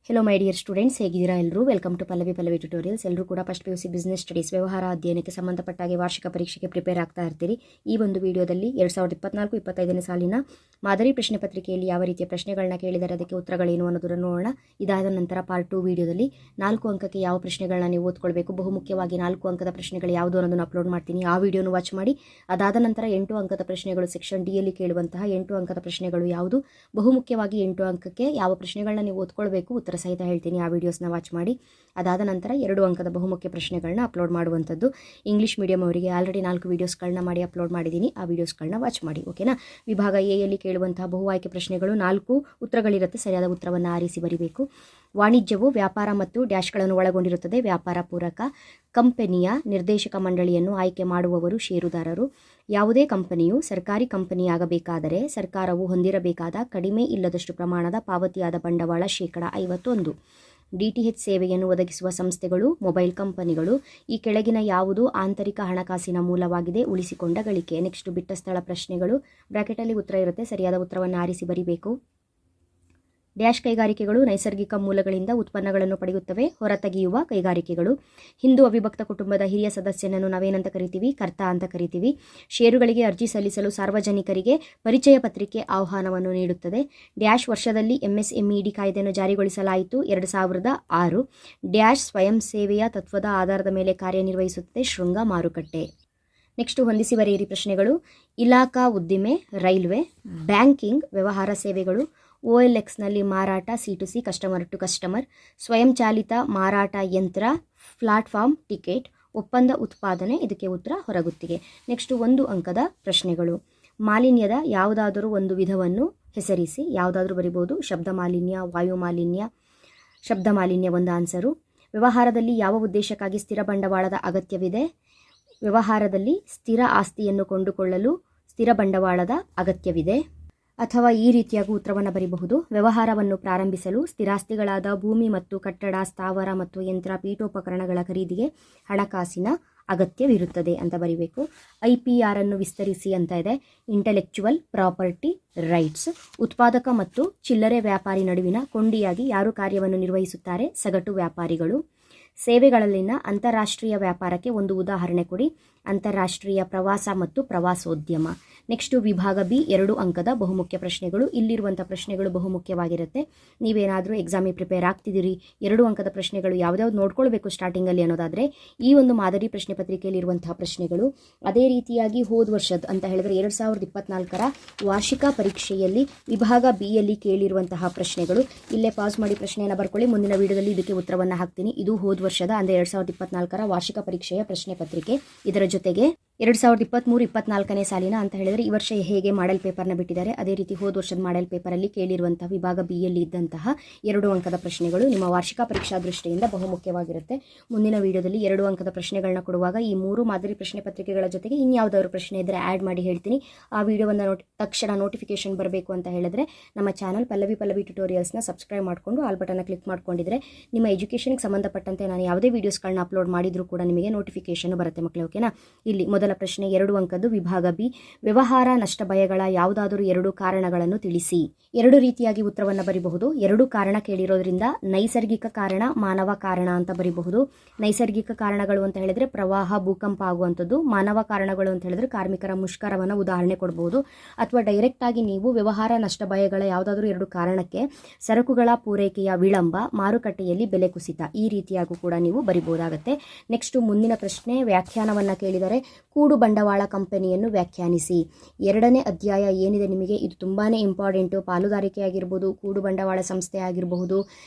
Hello my dear students, ಹೇಗಿದ್ದೀರಾ ಎಲ್ಲರೂ? Welcome to Pallavi tutorials. ಎಲ್ಲರೂ ಕೂಡ ಫಸ್ಟ್ PUC ಬಿಸ್ನೆಸ್ ಸ್ಟಡೀಸ್ ವ್ಯವಹಾರ ಅಧ್ಯಯನಕ್ಕೆ ಸಂಬಂಧಪಟ್ಟಾಗಿ ವಾರ್ಷಿಕ ಪರೀಕ್ಷೆಗೆ ಪ್ರಿಪೇರ್ ಆಗ್ತಾ ಇರ್ತೀರಿ. ಈ ಒಂದು ವಿಡಿಯೋದಲ್ಲಿ 2024-25ನೇ ಸಾಲಿನ ಮಾದರಿ ಪ್ರಶ್ನೆ ಪತ್ರಿಕೆಯಲ್ಲಿ ಯಾವ ರೀತಿಯ ಪ್ರಶ್ನೆಗಳನ್ನ ಕೇಳಿದರೆ ಅದಕ್ಕೆ ಉತ್ತರಗಳೇನು ಅನ್ನೋದನ್ನು ನೋಡೋಣ. ಇದಾದ ನಂತರ ಪಾರ್ಟ್ 2 ವಿಡಿಯೋದಲ್ಲಿ 4 ಅಂಕಕ್ಕೆ ಯಾವ ಪ್ರಶ್ನೆಗಳನ್ನ ನೀವು ಓದ್ಕೊಳ್ಬೇಕು, ಬಹುಮುಖ್ಯವಾಗಿ 4 ಅಂಕದ ಪ್ರಶ್ನೆಗಳು ಯಾವುದು ಅನ್ನೋದನ್ನು ಅಪ್ಲೋಡ್ ಮಾಡ್ತೀನಿ. ಆ ವಿಡಿಯೋನು ವಾಚ್ ಮಾಡಿ. ಅದಾದ ನಂತರ 8 ಅಂಕದ ಪ್ರಶ್ನೆಗಳು, ಸೆಕ್ಷನ್ ಡಿ ಯಲ್ಲಿ ಕೇಳುವಂತಹ 8 ಅಂಕದ ಪ್ರಶ್ನೆಗಳು ಯಾವುದು, ಬಹುಮುಖ್ಯವಾಗಿ 8 ಅಂಕಕ್ಕೆ ಯಾವ ಪ್ರಶ್ನೆಗಳನ್ನ ನೀವು ಓದ್ಕೊಳ್ಬೇಕು, ಉತ್ತರ ಸಹಿತ ಹೇಳ್ತೀನಿ. ಆ ವಿಡಿಯೋಸ್ನ ವಾಚ್ ಮಾಡಿ. ಅದಾದ ನಂತರ 2 ಅಂಕದ ಬಹುಮುಖ್ಯ ಪ್ರಶ್ನೆಗಳನ್ನ ಅಪ್ಲೋಡ್ ಮಾಡುವಂಥದ್ದು. ಇಂಗ್ಲಿಷ್ ಮೀಡಿಯಂ ಅವರಿಗೆ ಆಲ್ರೆಡಿ 4 ವಿಡಿಯೋಸ್ಗಳನ್ನ ಮಾಡಿ ಅಪ್ಲೋಡ್ ಮಾಡಿದ್ದೀನಿ. ಆ ವಿಡಿಯೋಸ್ಗಳನ್ನ ವಾಚ್ ಮಾಡಿ. ಓಕೆನಾ? ವಿಭಾಗ ಎ ಯಲ್ಲಿ ಕೇಳುವಂತಹ ಬಹು ಆಯ್ಕೆ ಪ್ರಶ್ನೆಗಳು 4 ಉತ್ತರಗಳಿರುತ್ತೆ. ಸರಿಯಾದ ಉತ್ತರವನ್ನು ಆರಿಸಿ ಬರೀಬೇಕು. ವಾಣಿಜ್ಯವು ವ್ಯಾಪಾರ ಮತ್ತು ಡ್ಯಾಶ್ಗಳನ್ನು ಒಳಗೊಂಡಿರುತ್ತದೆ. ವ್ಯಾಪಾರ ಪೂರಕ. ಕಂಪನಿಯ ನಿರ್ದೇಶಕ ಮಂಡಳಿಯನ್ನು ಆಯ್ಕೆ ಮಾಡುವವರು ಷೇರುದಾರರು. ಯಾವುದೇ ಕಂಪನಿಯು ಸರ್ಕಾರಿ ಕಂಪನಿಯಾಗಬೇಕಾದರೆ ಸರ್ಕಾರವು ಹೊಂದಿರಬೇಕಾದ ಕಡಿಮೆ ಇಲ್ಲದಷ್ಟು ಪ್ರಮಾಣದ ಪಾವತಿಯಾದ ಬಂಡವಾಳ 51%. DTH ಸೇವೆಯನ್ನು ಒದಗಿಸುವ ಸಂಸ್ಥೆಗಳು, ಮೊಬೈಲ್ ಕಂಪನಿಗಳು. ಈ ಕೆಳಗಿನ ಯಾವುದು ಆಂತರಿಕ ಹಣಕಾಸಿನ ಮೂಲವಾಗಿದೆ? ಉಳಿಸಿಕೊಂಡ ಗಳಿಕೆ. ನೆಕ್ಸ್ಟ್ ಬಿಟ್ಟ ಸ್ಥಳ ಪ್ರಶ್ನೆಗಳು. ಬ್ರಾಕೆಟಲ್ಲಿ ಉತ್ತರ ಇರುತ್ತೆ. ಸರಿಯಾದ ಉತ್ತರವನ್ನು ಆರಿಸಿ ಬರೀಬೇಕು. ಡ್ಯಾಶ್ ಕೈಗಾರಿಕೆಗಳು ನೈಸರ್ಗಿಕ ಮೂಲಗಳಿಂದ ಉತ್ಪನ್ನಗಳನ್ನು ಪಡೆಯುತ್ತವೆ. ಹೊರತೆಗೆಯುವ ಕೈಗಾರಿಕೆಗಳು. ಹಿಂದೂ ಅವಿಭಕ್ತ ಕುಟುಂಬದ ಹಿರಿಯ ಸದಸ್ಯನನ್ನು ನಾವೇನಂತ ಕರಿತೀವಿ? ಕರ್ತ ಅಂತ ಕರಿತೀವಿ. ಷೇರುಗಳಿಗೆ ಅರ್ಜಿ ಸಲ್ಲಿಸಲು ಸಾರ್ವಜನಿಕರಿಗೆ ಪರಿಚಯ ಪತ್ರಿಕೆ ಆಹ್ವಾನವನ್ನು ನೀಡುತ್ತದೆ. ಡ್ಯಾಶ್ ವರ್ಷದಲ್ಲಿ MSMED ಕಾಯ್ದೆಯನ್ನು ಜಾರಿಗೊಳಿಸಲಾಯಿತು? 2006. ಡ್ಯಾಶ್ ಸ್ವಯಂ ಸೇವೆಯ ತತ್ವದ ಆಧಾರದ ಮೇಲೆ ಕಾರ್ಯನಿರ್ವಹಿಸುತ್ತದೆ? ಶೃಂಗ ಮಾರುಕಟ್ಟೆ. ನೆಕ್ಸ್ಟ್ ಹೊಂದಿಸಿ ಬರೆಯಿರಿ ಪ್ರಶ್ನೆಗಳು. ಇಲಾಖಾ ಉದ್ದಿಮೆ, ರೈಲ್ವೆ. ಬ್ಯಾಂಕಿಂಗ್, ವ್ಯವಹಾರ ಸೇವೆಗಳು. OLXನಲ್ಲಿ ಮಾರಾಟ, C2C, ಕಸ್ಟಮರ್ ಟು ಕಸ್ಟಮರ್. ಸ್ವಯಂಚಾಲಿತ ಮಾರಾಟ ಯಂತ್ರ, ಪ್ಲಾಟ್ಫಾರ್ಮ್ ಟಿಕೆಟ್. ಒಪ್ಪಂದ ಉತ್ಪಾದನೆ, ಇದಕ್ಕೆ ಉತ್ತರ ಹೊರಗುತ್ತಿಗೆ. ನೆಕ್ಸ್ಟ್ 1 ಅಂಕದ ಪ್ರಶ್ನೆಗಳು. ಮಾಲಿನ್ಯದ ಯಾವುದಾದರೂ ಒಂದು ವಿಧವನ್ನು ಹೆಸರಿಸಿ. ಯಾವುದಾದ್ರೂ ಬರಿಬೋದು. ಶಬ್ದ ಮಾಲಿನ್ಯ, ವಾಯು ಮಾಲಿನ್ಯ. ಶಬ್ದ ಮಾಲಿನ್ಯ ಒಂದು ಆನ್ಸರು. ವ್ಯವಹಾರದಲ್ಲಿ ಯಾವ ಉದ್ದೇಶಕ್ಕಾಗಿ ಸ್ಥಿರ ಬಂಡವಾಳದ ಅಗತ್ಯವಿದೆ? ವ್ಯವಹಾರದಲ್ಲಿ ಸ್ಥಿರ ಆಸ್ತಿಯನ್ನು ಕೊಂಡುಕೊಳ್ಳಲು ಸ್ಥಿರ ಬಂಡವಾಳದ ಅಗತ್ಯವಿದೆ. ಅಥವಾ ಈ ರೀತಿಯಾಗಿ ಉತ್ತರವನ್ನು ಬರೀಬಹುದು. ವ್ಯವಹಾರವನ್ನು ಪ್ರಾರಂಭಿಸಲು ಸ್ಥಿರಾಸ್ತಿಗಳಾದ ಭೂಮಿ ಮತ್ತು ಕಟ್ಟಡ, ಸ್ಥಾವರ ಮತ್ತು ಯಂತ್ರ, ಪೀಠೋಪಕರಣಗಳ ಖರೀದಿಗೆ ಹಣಕಾಸಿನ ಅಗತ್ಯವಿರುತ್ತದೆ ಅಂತ ಬರೀಬೇಕು. IPR ಅನ್ನು ವಿಸ್ತರಿಸಿ ಅಂತ ಇದೆ. Intellectual property rights. ಉತ್ಪಾದಕ ಮತ್ತು ಚಿಲ್ಲರೆ ವ್ಯಾಪಾರಿ ನಡುವಿನ ಕೊಂಡಿಯಾಗಿ ಯಾರು ಕಾರ್ಯವನ್ನು ನಿರ್ವಹಿಸುತ್ತಾರೆ? ಸಗಟು ವ್ಯಾಪಾರಿಗಳು. ಸೇವೆಗಳಲ್ಲಿನ ಅಂತಾರಾಷ್ಟ್ರೀಯ ವ್ಯಾಪಾರಕ್ಕೆ ಒಂದು ಉದಾಹರಣೆ ಕೊಡಿ. ಅಂತಾರಾಷ್ಟ್ರೀಯ ಪ್ರವಾಸ ಮತ್ತು ಪ್ರವಾಸೋದ್ಯಮ. ನೆಕ್ಸ್ಟ್ ವಿಭಾಗ ಬಿ 2 ಅಂಕದ ಬಹುಮುಖ್ಯ ಪ್ರಶ್ನೆಗಳು. ಇಲ್ಲಿರುವಂಥ ಪ್ರಶ್ನೆಗಳು ಬಹುಮುಖ್ಯವಾಗಿರುತ್ತೆ. ನೀವೇನಾದರೂ ಎಕ್ಸಾಮಿಗೆ ಪ್ರಿಪೇರ್ ಆಗ್ತಿದ್ದೀರಿ, 2 ಅಂಕದ ಪ್ರಶ್ನೆಗಳು ಯಾವ್ದಾವ್ದು ನೋಡ್ಕೊಳ್ಬೇಕು ಸ್ಟಾರ್ಟಿಂಗಲ್ಲಿ ಅನ್ನೋದಾದರೆ ಈ ಒಂದು ಮಾದರಿ ಪ್ರಶ್ನೆ ಪತ್ರಿಕೆಯಲ್ಲಿ ಇರುವಂತಹ ಪ್ರಶ್ನೆಗಳು. ಅದೇ ರೀತಿಯಾಗಿ ಹೋದ ವರ್ಷದ ಅಂತ ಹೇಳಿದ್ರೆ 2024ರ ವಾರ್ಷಿಕ ಪರೀಕ್ಷೆಯಲ್ಲಿ ವಿಭಾಗ ಬಿ ಯಲ್ಲಿ ಕೇಳಿರುವಂತಹ ಪ್ರಶ್ನೆಗಳು. ಇಲ್ಲೇ ಪಾಸ್ ಮಾಡಿ ಪ್ರಶ್ನೆಯನ್ನು ಬರ್ಕೊಳ್ಳಿ. ಮುಂದಿನ ವಿಡಿಯೋದಲ್ಲಿ ಇದಕ್ಕೆ ಉತ್ತರವನ್ನು ಹಾಕ್ತೀನಿ. ಇದು ಹೋದ ವರ್ಷದ ಅಂದರೆ 2024ರ ವಾರ್ಷಿಕ ಪರೀಕ್ಷೆಯ ಪ್ರಶ್ನೆ ಪತ್ರಿಕೆ. ಇದರ ಜೊತೆಗೆ 2023-24ನೇ ಸಾಲಿನ ಅಂತ ಹೇಳಿದರೆ ಈ ವರ್ಷ ಹೇಗೆ ಮಾಡೆಲ್ ಪೇಪರ್ನ ಬಿಟ್ಟಿದ್ದಾರೆ ಅದೇ ರೀತಿ ಹೋದ ವರ್ಷದ ಮಾಡೆಲ್ ಪೇಪರಲ್ಲಿ ಕೇಳಿರುವಂತಹ ವಿಭಾಗ ಬಿ ಯಲ್ಲಿ ಇದ್ದಂತಹ 2 ಅಂಕದ ಪ್ರಶ್ನೆಗಳು ನಿಮ್ಮ ವಾರ್ಷಿಕ ಪರೀಕ್ಷಾ ದೃಷ್ಟಿಯಿಂದ ಬಹುಮುಖ್ಯವಾಗಿರುತ್ತೆ. ಮುಂದಿನ ವಿಡಿಯೋದಲ್ಲಿ 2 ಅಂಕದ ಪ್ರಶ್ನೆಗಳನ್ನ ಕೊಡುವಾಗ ಈ 3 ಮಾದರಿ ಪ್ರಶ್ನೆ ಪತ್ರಿಕೆಗಳ ಜೊತೆಗೆ ಇನ್ಯಾವುದಾದ್ರು ಪ್ರಶ್ನೆ ಇದ್ದರೆ ಆ್ಯಡ್ ಮಾಡಿ ಹೇಳ್ತೀನಿ. ಆ ವಿಡಿಯೋವನ್ನು ತಕ್ಷಣ ನೋಟಿಫಿಕೇಶನ್ ಬರಬೇಕು ಅಂತ ಹೇಳಿದ್ರೆ ನಮ್ಮ ಚಾನಲ್ ಪಲ್ಲವಿ ಟ್ಯುಟೋರಿಯಲ್ಸ್ನ ಸಬ್ಸ್ಕ್ರೈಬ್ ಮಾಡಿಕೊಂಡು ಆಲ್ ಬಟನ್ನ ಕ್ಲಿಕ್ ಮಾಡ್ಕೊಂಡಿದ್ರೆ ನಿಮ್ಮ ಎಜುಕೇಷನ್ಗೆ ಸಂಬಂಧಪಟ್ಟಂತೆ ನಾನು ಯಾವುದೇ ವೀಡಿಯೋಸ್ಗಳನ್ನ ಅಪ್ಲೋಡ್ ಮಾಡಿದರೂ ಕೂಡ ನಿಮಗೆ ನೋಟಿಫಿಕೇಶನ್ ಬರುತ್ತೆ ಮಕ್ಕಳೇ. ಓಕೆನಾ? ಇಲ್ಲಿ ಮೊದಲ ಪ್ರಶ್ನೆ 2 ಅಂಕದ್ದು ವಿಭಾಗ ಬಿ. ವ್ಯವಹಾರ ನಷ್ಟ ಭಯಗಳ ಯಾವುದಾದರೂ 2 ಕಾರಣಗಳನ್ನು ತಿಳಿಸಿ. 2 ರೀತಿಯಾಗಿ ಉತ್ತರವನ್ನು ಬರೀಬಹುದು. 2 ಕಾರಣ ಕೇಳಿರೋದ್ರಿಂದ ನೈಸರ್ಗಿಕ ಕಾರಣ, ಮಾನವ ಕಾರಣ ಅಂತ ಬರೀಬಹುದು. ನೈಸರ್ಗಿಕ ಕಾರಣಗಳು ಅಂತ ಹೇಳಿದ್ರೆ ಪ್ರವಾಹ, ಭೂಕಂಪ ಆಗುವಂಥದ್ದು. ಮಾನವ ಕಾರಣಗಳು ಅಂತ ಹೇಳಿದ್ರೆ ಕಾರ್ಮಿಕರ ಮುಷ್ಕರವನ್ನು ಉದಾಹರಣೆ ಕೊಡಬಹುದು. ಅಥವಾ ಡೈರೆಕ್ಟ್ ಆಗಿ ನೀವು ವ್ಯವಹಾರ ನಷ್ಟ ಭಯಗಳ ಯಾವುದಾದ್ರೂ 2 ಕಾರಣಕ್ಕೆ ಸರಕುಗಳ ಪೂರೈಕೆಯ ವಿಳಂಬ, ಮಾರುಕಟ್ಟೆಯಲ್ಲಿ ಬೆಲೆ ಕುಸಿತ, ಈ ರೀತಿಯಾಗೂ ಕೂಡ ನೀವು ಬರಿಬಹುದಾಗತ್ತೆ. ನೆಕ್ಸ್ಟ್ ಮುಂದಿನ ಪ್ರಶ್ನೆ ವ್ಯಾಖ್ಯಾನವನ್ನ ಕೇಳಿದರೆ ಕೂಡು ಬಂಡವಾಳ ಕಂಪನಿಯನ್ನು ವ್ಯಾಖ್ಯಾನಿಸಿ. 2ನೇ ಅಧ್ಯಾಯ ಏನಿದೆ ನಿಮಗೆ ಇದು ತುಂಬಾನೇ ಇಂಪಾರ್ಟೆಂಟು. ಪಾಲುದಾರಿಕೆ ಆಗಿರ್ಬೋದು, ಕೂಡು ಬಂಡವಾಳ ಸಂಸ್ಥೆ ಆಗಿರಬಹುದು,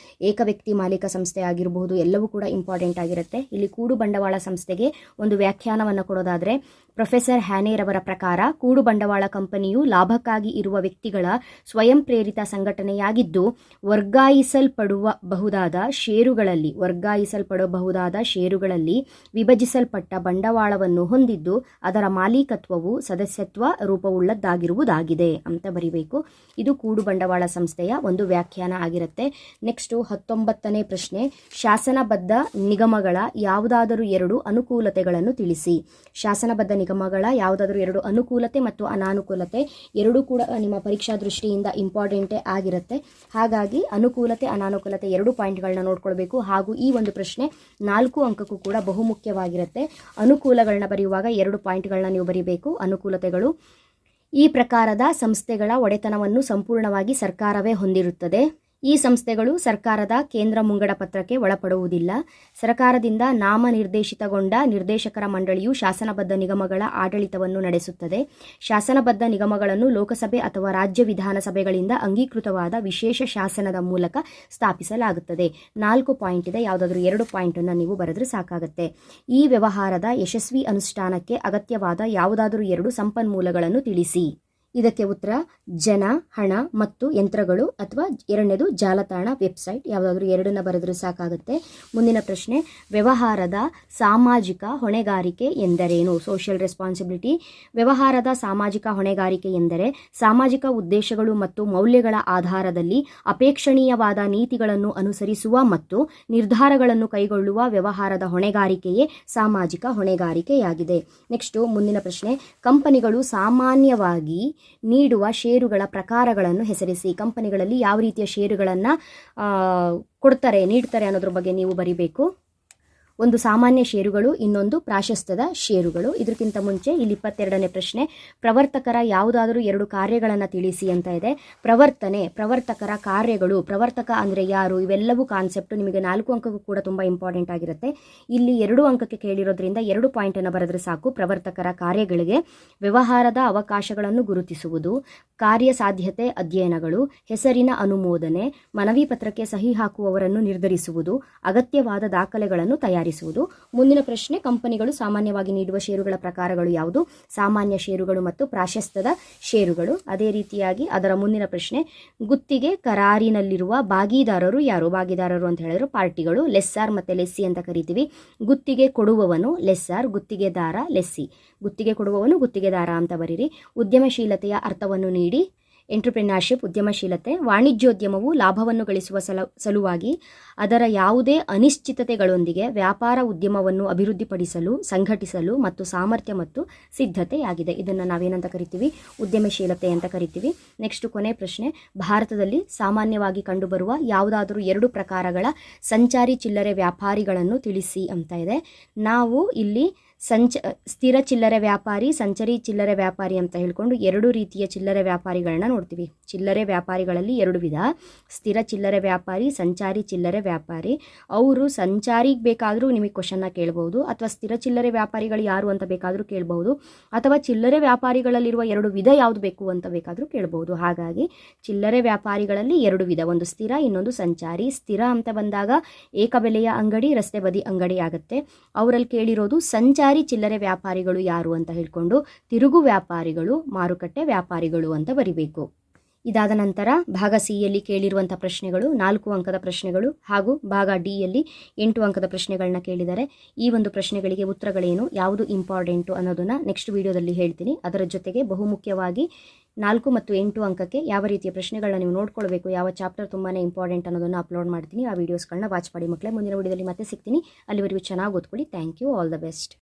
ಏಕ ವ್ಯಕ್ತಿ ಮಾಲೀಕ ಸಂಸ್ಥೆ ಆಗಿರಬಹುದು, ಎಲ್ಲವೂ ಕೂಡ ಇಂಪಾರ್ಟೆಂಟ್ ಆಗಿರುತ್ತೆ. ಇಲ್ಲಿ ಕೂಡು ಬಂಡವಾಳ ಸಂಸ್ಥೆಗೆ ಒಂದು ವ್ಯಾಖ್ಯಾನವನ್ನು ಕೊಡೋದಾದ್ರೆ ಪ್ರೊಫೆಸರ್ ಹ್ಯಾನೇರ್ ಅವರ ಪ್ರಕಾರ ಕೂಡು ಬಂಡವಾಳ ಕಂಪನಿಯು ಲಾಭಕ್ಕಾಗಿ ಇರುವ ವ್ಯಕ್ತಿಗಳ ಸ್ವಯಂ ಪ್ರೇರಿತ ಸಂಘಟನೆಯಾಗಿದ್ದು ವರ್ಗಾಯಿಸಲ್ಪಡಬಹುದಾದ ಷೇರುಗಳಲ್ಲಿ ವಿಭಜಿಸಲ್ಪಟ್ಟ ಬಂಡವಾಳವನ್ನು ಹೊಂದಿದ್ದು ಅದರ ಮಾಲೀಕತ್ವವು ಸದಸ್ಯತ್ವ ರೂಪವುಳ್ಳದ್ದಾಗಿರುವುದಾಗಿದೆ ಅಂತ ಬರಿಬೇಕು. ಇದು ಕೂಡು ಬಂಡವಾಳ ಸಂಸ್ಥೆಯ ಒಂದು ವ್ಯಾಖ್ಯಾನ ಆಗಿರುತ್ತೆ. ನೆಕ್ಸ್ಟು 19ನೇ ಪ್ರಶ್ನೆ, ಶಾಸನಬದ್ಧ ನಿಗಮಗಳ ಯಾವುದಾದರೂ ಎರಡು ಅನುಕೂಲತೆಗಳನ್ನು ತಿಳಿಸಿ. ಶಾಸನಬದ್ಧ ನಿಗಮಗಳ ಯಾವುದಾದರೂ ಎರಡು ಅನುಕೂಲತೆ ಮತ್ತು ಅನಾನುಕೂಲತೆ ಎರಡೂ ಕೂಡ ನಿಮ್ಮ ಪರೀಕ್ಷಾ ದೃಷ್ಟಿಯಿಂದ ಇಂಪಾರ್ಟೆಂಟೇ ಆಗಿರುತ್ತೆ. ಹಾಗಾಗಿ ಅನುಕೂಲತೆ ಅನಾನುಕೂಲತೆ ಎರಡು ಪಾಯಿಂಟ್ಗಳನ್ನ ನೋಡ್ಕೊಳ್ಬೇಕು. ಹಾಗೂ ಈ ಒಂದು ಪ್ರಶ್ನೆ 4 ಅಂಕಕ್ಕೂ ಕೂಡ ಬಹುಮುಖ್ಯವಾಗಿರುತ್ತೆ. ಅನುಕೂಲಗಳನ್ನ ಬರೆಯುವಾಗ 2 ಪಾಯಿಂಟ್ಗಳನ್ನ ನೀವು ಬರೀಬೇಕು. ಅನುಕೂಲತೆಗಳು: ಈ ಪ್ರಕಾರದ ಸಂಸ್ಥೆಗಳ ಒಡೆತನವನ್ನು ಸಂಪೂರ್ಣವಾಗಿ ಸರ್ಕಾರವೇ ಹೊಂದಿರುತ್ತದೆ. ಈ ಸಂಸ್ಥೆಗಳು ಸರ್ಕಾರದ ಕೇಂದ್ರ ಮುಂಗಡ ಪತ್ರಕ್ಕೆ ಒಳಪಡುವುದಿಲ್ಲ. ಸರ್ಕಾರದಿಂದ ನಾಮನಿರ್ದೇಶಿತಗೊಂಡ ನಿರ್ದೇಶಕರ ಮಂಡಳಿಯು ಶಾಸನಬದ್ಧ ನಿಗಮಗಳ ಆಡಳಿತವನ್ನು ನಡೆಸುತ್ತದೆ. ಶಾಸನಬದ್ಧ ನಿಗಮಗಳನ್ನು ಲೋಕಸಭೆ ಅಥವಾ ರಾಜ್ಯ ವಿಧಾನಸಭೆಗಳಿಂದ ಅಂಗೀಕೃತವಾದ ವಿಶೇಷ ಶಾಸನದ ಮೂಲಕ ಸ್ಥಾಪಿಸಲಾಗುತ್ತದೆ. 4 ಪಾಯಿಂಟ್ ಇದೆ, ಯಾವುದಾದ್ರೂ 2 ಪಾಯಿಂಟನ್ನು ನೀವು ಬರೆದ್ರೆ ಸಾಕಾಗುತ್ತೆ. ಈ ವ್ಯವಹಾರದ ಯಶಸ್ವಿ ಅನುಷ್ಠಾನಕ್ಕೆ ಅಗತ್ಯವಾದ ಯಾವುದಾದ್ರೂ 2 ಸಂಪನ್ಮೂಲಗಳನ್ನು ತಿಳಿಸಿ. ಇದಕ್ಕೆ ಉತ್ತರ ಜನ, ಹಣ ಮತ್ತು ಯಂತ್ರಗಳು, ಅಥವಾ ಎರಡನೇದು ಜಾಲತಾಣ, ವೆಬ್ಸೈಟ್. ಯಾವುದಾದ್ರೂ 2 ಬರೆದರೂ ಸಾಕಾಗುತ್ತೆ. ಮುಂದಿನ ಪ್ರಶ್ನೆ, ವ್ಯವಹಾರದ ಸಾಮಾಜಿಕ ಹೊಣೆಗಾರಿಕೆ ಎಂದರೇನು? Social responsibility. ವ್ಯವಹಾರದ ಸಾಮಾಜಿಕ ಹೊಣೆಗಾರಿಕೆ ಎಂದರೆ ಸಾಮಾಜಿಕ ಉದ್ದೇಶಗಳು ಮತ್ತು ಮೌಲ್ಯಗಳ ಆಧಾರದಲ್ಲಿ ಅಪೇಕ್ಷಣೀಯವಾದ ನೀತಿಗಳನ್ನು ಅನುಸರಿಸುವ ಮತ್ತು ನಿರ್ಧಾರಗಳನ್ನು ಕೈಗೊಳ್ಳುವ ವ್ಯವಹಾರದ ಹೊಣೆಗಾರಿಕೆಯೇ ಸಾಮಾಜಿಕ ಹೊಣೆಗಾರಿಕೆಯಾಗಿದೆ. ನೆಕ್ಸ್ಟು ಮುಂದಿನ ಪ್ರಶ್ನೆ, ಕಂಪನಿಗಳು ಸಾಮಾನ್ಯವಾಗಿ ನೀಡುವ ಷೇರುಗಳ ಪ್ರಕಾರಗಳನ್ನು ಹೆಸರಿಸಿ. ಕಂಪನಿಗಳಲ್ಲಿ ಯಾವ ರೀತಿಯ ಷೇರುಗಳನ್ನು ನೀಡ್ತಾರೆ ಅನ್ನೋದ್ರ ಬಗ್ಗೆ ನೀವು ಬರಿಬೇಕು. ಒಂದು ಸಾಮಾನ್ಯ ಷೇರುಗಳು, ಇನ್ನೊಂದು ಪ್ರಾಶಸ್ತ್ಯದ ಷೇರುಗಳು. ಇದಕ್ಕಿಂತ ಮುಂಚೆ ಇಲ್ಲಿ 22ನೇ ಪ್ರಶ್ನೆ, ಪ್ರವರ್ತಕರ ಯಾವುದಾದರೂ 2 ಕಾರ್ಯಗಳನ್ನು ತಿಳಿಸಿ ಅಂತ ಇದೆ. ಪ್ರವರ್ತಕರ ಕಾರ್ಯಗಳು, ಪ್ರವರ್ತಕ ಅಂದರೆ ಯಾರು, ಇವೆಲ್ಲವೂ ಕಾನ್ಸೆಪ್ಟ್ ನಿಮಗೆ 4 ಅಂಕಕ್ಕೂ ಕೂಡ ತುಂಬ ಇಂಪಾರ್ಟೆಂಟ್ ಆಗಿರುತ್ತೆ. ಇಲ್ಲಿ 2 ಅಂಕಕ್ಕೆ ಕೇಳಿರೋದ್ರಿಂದ 2 ಪಾಯಿಂಟನ್ನು ಬರೆದ್ರೆ ಸಾಕು. ಪ್ರವರ್ತಕರ ಕಾರ್ಯಗಳಿಗೆ ವ್ಯವಹಾರದ ಅವಕಾಶಗಳನ್ನು ಗುರುತಿಸುವುದು, ಕಾರ್ಯಸಾಧ್ಯತೆ ಅಧ್ಯಯನಗಳು, ಹೆಸರಿನ ಅನುಮೋದನೆ, ಮನವಿ ಪತ್ರಕ್ಕೆ ಸಹಿ ಹಾಕುವವರನ್ನು ನಿರ್ಧರಿಸುವುದು, ಅಗತ್ಯವಾದ ದಾಖಲೆಗಳನ್ನು ತಯಾರಿಸುವುದು. ಮುಂದಿನ ಪ್ರಶ್ನೆ, ಕಂಪನಿಗಳು ಸಾಮಾನ್ಯವಾಗಿ ನೀಡುವ ಷೇರುಗಳ ಪ್ರಕಾರಗಳು ಯಾವುದು? ಸಾಮಾನ್ಯ ಷೇರುಗಳು ಮತ್ತು ಪ್ರಾಶಸ್ತ್ಯದ ಷೇರುಗಳು. ಅದೇ ರೀತಿಯಾಗಿ ಅದರ ಮುಂದಿನ ಪ್ರಶ್ನೆ, ಗುತ್ತಿಗೆ ಕರಾರಿನಲ್ಲಿರುವ ಭಾಗಿದಾರರು ಯಾರು? ಭಾಗಿದಾರರು ಅಂತ ಹೇಳಿದ್ರು ಪಾರ್ಟಿಗಳು, ಲೆಸ್ಸಾರ್ ಮತ್ತು ಲೆಸ್ಸಿ ಅಂತ ಕರಿತೀವಿ. ಗುತ್ತಿಗೆ ಕೊಡುವವನು ಲೆಸ್ಸಾರ್, ಗುತ್ತಿಗೆದಾರ ಲೆಸ್ಸಿ. ಗುತ್ತಿಗೆ ಕೊಡುವವನು ಗುತ್ತಿಗೆದಾರ ಅಂತ ಬರೀರಿ. ಉದ್ಯಮಶೀಲತೆಯ ಅರ್ಥವನ್ನು ನೀಡಿ. ಎಂಟ್ರಪ್ರಿನರ್ಶಿಪ್, ಉದ್ಯಮಶೀಲತೆ. ವಾಣಿಜ್ಯೋದ್ಯಮವು ಲಾಭವನ್ನು ಗಳಿಸುವ ಸಲುವಾಗಿ ಅದರ ಯಾವುದೇ ಅನಿಶ್ಚಿತತೆಗಳೊಂದಿಗೆ ವ್ಯಾಪಾರ ಉದ್ಯಮವನ್ನು ಅಭಿವೃದ್ಧಿಪಡಿಸಲು, ಸಂಘಟಿಸಲು ಮತ್ತು ಸಾಮರ್ಥ್ಯ ಮತ್ತು ಸಿದ್ಧತೆಯಾಗಿದೆ. ಇದನ್ನು ನಾವೇನಂತ ಕರಿತೀವಿ? ಉದ್ಯಮಶೀಲತೆ ಅಂತ ಕರಿತೀವಿ. ನೆಕ್ಸ್ಟ್ ಕೊನೆ ಪ್ರಶ್ನೆ, ಭಾರತದಲ್ಲಿ ಸಾಮಾನ್ಯವಾಗಿ ಕಂಡುಬರುವ ಯಾವುದಾದರೂ 2 ಪ್ರಕಾರಗಳ ಸಂಚಾರಿ ಚಿಲ್ಲರೆ ವ್ಯಾಪಾರಿಗಳನ್ನು ತಿಳಿಸಿ ಅಂತ ಇದೆ. ನಾವು ಇಲ್ಲಿ ಸ್ಥಿರ ಚಿಲ್ಲರೆ ವ್ಯಾಪಾರಿ, ಸಂಚಾರಿ ಚಿಲ್ಲರೆ ವ್ಯಾಪಾರಿ ಅಂತ ಹೇಳ್ಕೊಂಡು 2 ರೀತಿಯ ಚಿಲ್ಲರೆ ವ್ಯಾಪಾರಿಗಳನ್ನ ನೋಡ್ತೀವಿ. ಚಿಲ್ಲರೆ ವ್ಯಾಪಾರಿಗಳಲ್ಲಿ 2 ವಿಧ: ಸ್ಥಿರ ಚಿಲ್ಲರೆ ವ್ಯಾಪಾರಿ, ಸಂಚಾರಿ ಚಿಲ್ಲರೆ ವ್ಯಾಪಾರಿ. ಅವರು ಸಂಚಾರಿಗೆ ಬೇಕಾದರೂ ನಿಮಗೆ ಕ್ವಶನ್ನ ಕೇಳಬಹುದು, ಅಥವಾ ಸ್ಥಿರ ಚಿಲ್ಲರೆ ವ್ಯಾಪಾರಿಗಳು ಯಾರು ಅಂತ ಬೇಕಾದರೂ ಕೇಳಬಹುದು, ಅಥವಾ ಚಿಲ್ಲರೆ ವ್ಯಾಪಾರಿಗಳಲ್ಲಿರುವ 2 ವಿಧ ಯಾವುದು ಬೇಕು ಅಂತ ಬೇಕಾದರೂ ಕೇಳಬಹುದು. ಹಾಗಾಗಿ ಚಿಲ್ಲರೆ ವ್ಯಾಪಾರಿಗಳಲ್ಲಿ 2 ವಿಧ, ಒಂದು ಸ್ಥಿರ, ಇನ್ನೊಂದು ಸಂಚಾರಿ. ಸ್ಥಿರ ಅಂತ ಬಂದಾಗ ಏಕಬೆಲೆಯ ಅಂಗಡಿ, ರಸ್ತೆ ಬದಿ ಅಂಗಡಿ ಆಗುತ್ತೆ. ಅವರಲ್ಲಿ ಕೇಳಿರೋದು ಸಂಚಾರಿ ಚಿಲ್ಲರೆ ವ್ಯಾಪಾರಿಗಳು ಯಾರು ಅಂತ ಹೇಳ್ಕೊಂಡು ತಿರುಗು ವ್ಯಾಪಾರಿಗಳು, ಮಾರುಕಟ್ಟೆ ವ್ಯಾಪಾರಿಗಳು ಅಂತ ಬರಿಬೇಕು. ಇದಾದ ನಂತರ ಭಾಗ ಸಿ ಯಲ್ಲಿ ಕೇಳಿರುವಂಥ ಪ್ರಶ್ನೆಗಳು 4 ಅಂಕದ ಪ್ರಶ್ನೆಗಳು, ಹಾಗೂ ಭಾಗ ಡಿ ಯಲ್ಲಿ 8 ಅಂಕದ ಪ್ರಶ್ನೆಗಳನ್ನ ಕೇಳಿದ್ದಾರೆ. ಈ ಒಂದು ಪ್ರಶ್ನೆಗಳಿಗೆ ಉತ್ತರಗಳೇನು, ಯಾವುದು ಇಂಪಾರ್ಟೆಂಟು ಅನ್ನೋದನ್ನ ನೆಕ್ಸ್ಟ್ ವಿಡಿಯೋದಲ್ಲಿ ಹೇಳ್ತೀನಿ. ಅದರ ಜೊತೆಗೆ ಬಹುಮುಖ್ಯವಾಗಿ 4 ಮತ್ತು 8 ಅಂಕಕ್ಕೆ ಯಾವ ರೀತಿಯ ಪ್ರಶ್ನೆಗಳನ್ನ ನೀವು ನೋಡ್ಕೊಳ್ಬೇಕು, ಯಾವ ಚಾಪ್ಟರ್ ತುಂಬಾ ಇಂಪಾರ್ಟೆಂಟ್ ಅನ್ನೋದನ್ನು ಅಪ್ಲೋಡ್ ಮಾಡ್ತೀನಿ. ಆ ವಿಡಿಯೋಸ್ಗಳನ್ನ ವಾಚ್ ಮಾಡಿ ಮಕ್ಕಳೇ. ಮುಂದಿನ ವಿಡಿಯೋದಲ್ಲಿ ಮತ್ತೆ ಸಿಗ್ತೀನಿ. ಅಲ್ಲಿವರೆಗೂ ಚೆನ್ನಾಗಿ ಓದ್ಕೊಳ್ಳಿ. Thank you. All the best.